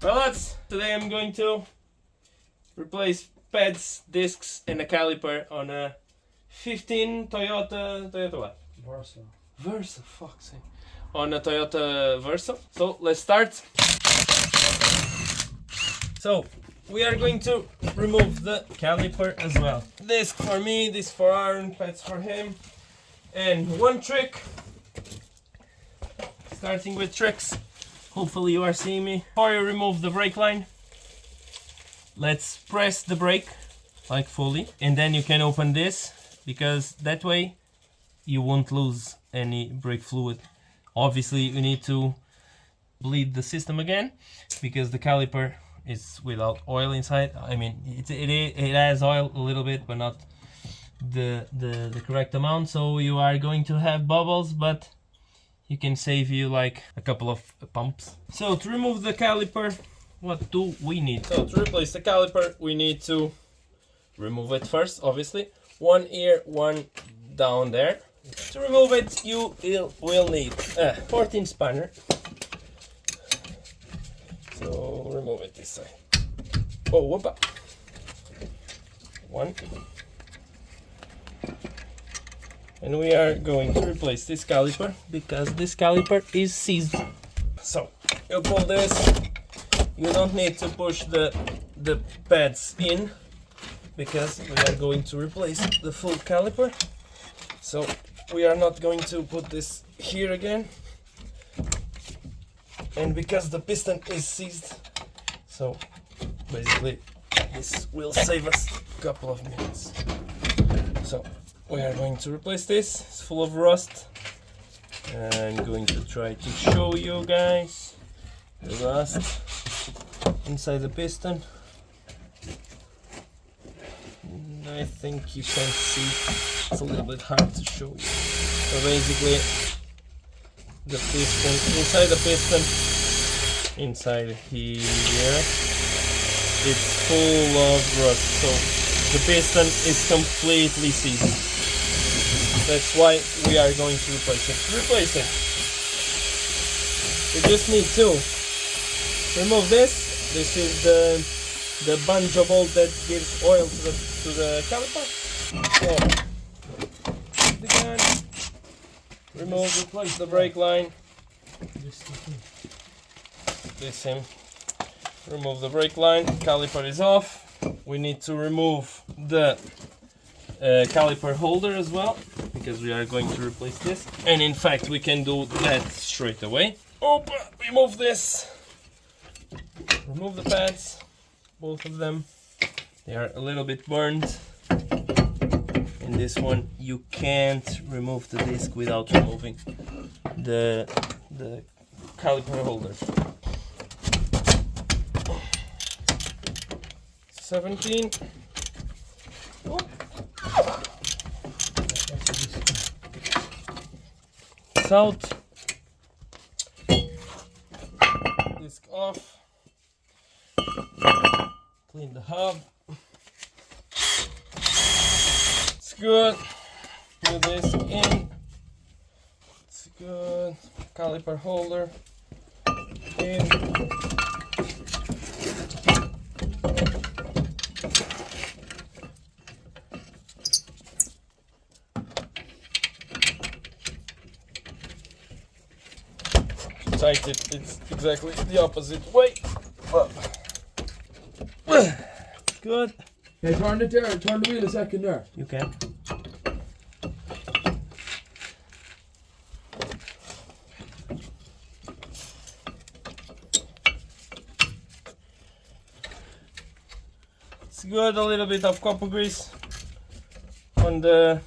Well, lads, today I'm going to replace pads, discs and a caliper on a 15 Toyota what? Verso, fuck's sake. On a Toyota Verso. So let's start. So we are going to remove the caliper as well. Disc for me, this for Aaron, pads for him. And one trick, starting with tricks. Hopefully you are seeing me. Before you remove the brake line, let's press the brake like fully, and then you can open this, because that way you won't lose any brake fluid. Obviously you need to bleed the system again, because the caliper is without oil inside. I mean, it has oil a little bit, but not the correct amount, so you are going to have bubbles, but you can save you like a couple of pumps. So to remove the caliper, what do we need? So to replace the caliper, we need to remove it first, obviously. One here, one down there. To remove it, you will need a 14 spanner. So remove it this side. Oh, whoopa. One. And we are going to replace this caliper, because this caliper is seized. So you pull this. You don't need to push the pads in, because we are going to replace the full caliper. So we are not going to put this here again, and because the piston is seized, so basically this will save us a couple of minutes. So we are going to replace this. It's full of rust. I'm going to try to show you guys the rust inside the piston. I think you can see. It's a little bit hard to show you. So basically, the piston, inside the piston, inside here, it's full of rust. So the piston is completely seized. That's why we are going to replace it. To replace it, we just need to remove this. This is the banjo bolt that gives oil to the caliper. So the gun, remove, replace the brake line. This him. Remove the brake line. Caliper is off. We need to remove the caliper holder as well, because we are going to replace this. And in fact, we can do that straight away. Remove this. Remove the pads, both of them. They are a little bit burned. In this one, you can't remove the disc without removing the caliper holder. 17. Oh. It's out. Disc off. Clean the hub. It's good. Put this in. It's good. Caliper holder in. Tight it. It's exactly the opposite way. Good. Hey, turn it there. Turn the wheel a second there. You can. It's good. A little bit of copper grease on the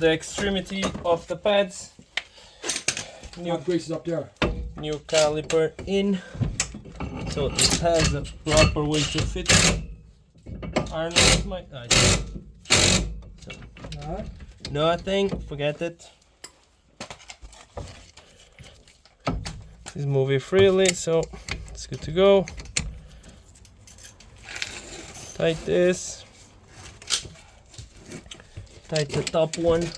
extremity of the pads. New grease is up there. New caliper in, so it has a proper way to fit. Arnold might. Nothing. Forget it. This is moving freely, so it's good to go. Tight this. Tight the top one.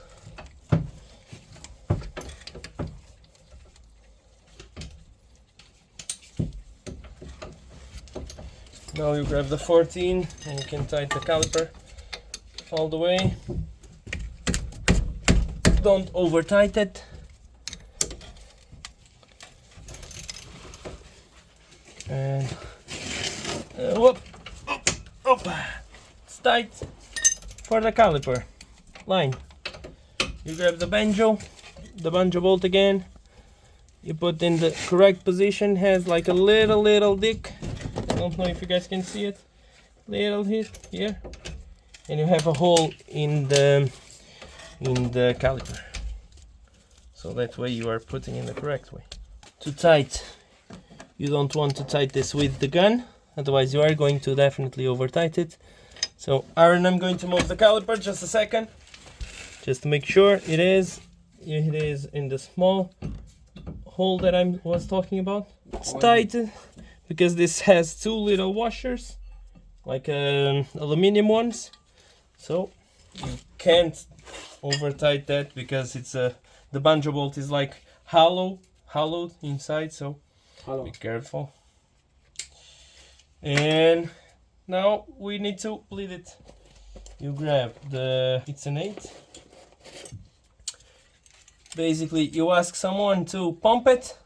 Now you grab the 14 and you can tighten the caliper all the way. Don't over tighten it. And whoop, up. It's tight for the caliper line. You grab the banjo bolt again. You put in the correct position. Has like a little dick. I don't know if you guys can see it. Little hit here, and you have a hole in the caliper. So that way you are putting in the correct way. To tight, you don't want to tight this with the gun, otherwise you are going to definitely over tight it. So Aaron, I'm going to move the caliper just a second, just to make sure it is in the small hole that I was talking about. It's tight because this has two little washers, like aluminum ones, so you can't over tight that because it's the banjo bolt is like hollowed inside, so be careful. And now we need to bleed it. You grab it's an 8. Basically you ask someone to pump it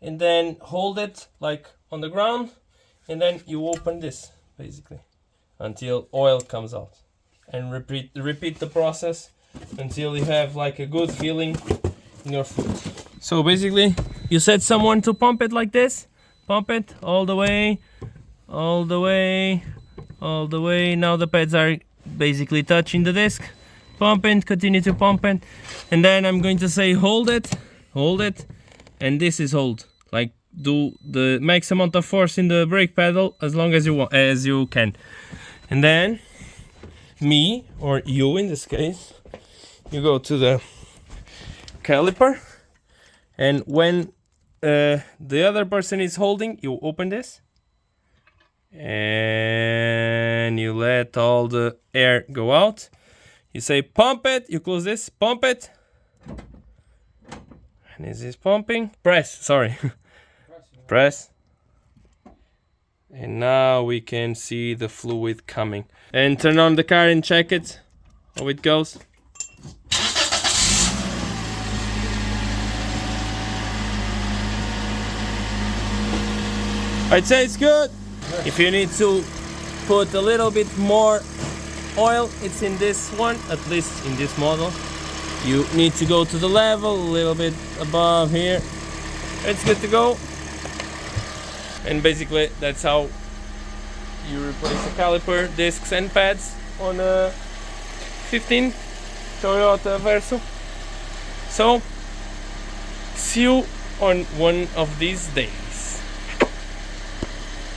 and then hold it like on the ground, and then you open this basically until oil comes out, and repeat the process until you have like a good feeling in your foot. So basically you set someone to pump it like this, pump it all the way. Now the pads are basically touching the disc. Pump it, continue to pump it, and then I'm going to say hold it, and this is hold. Like do the max amount of force in the brake pedal as long as you can. And then me, or you in this case, you go to the caliper, and when the other person is holding, you open this and you let all the air go out. You say pump it, you close this, pump it, and this is pumping. Press. And now we can see the fluid coming. And turn on the car and check it, how it goes. I'd say it's good. If you need to put a little bit more oil, it's in this one, at least in this model. You need to go to the level a little bit above here. It's good to go. And basically that's how you replace the caliper, discs and pads on a 15 Toyota Verso. So see you on one of these days.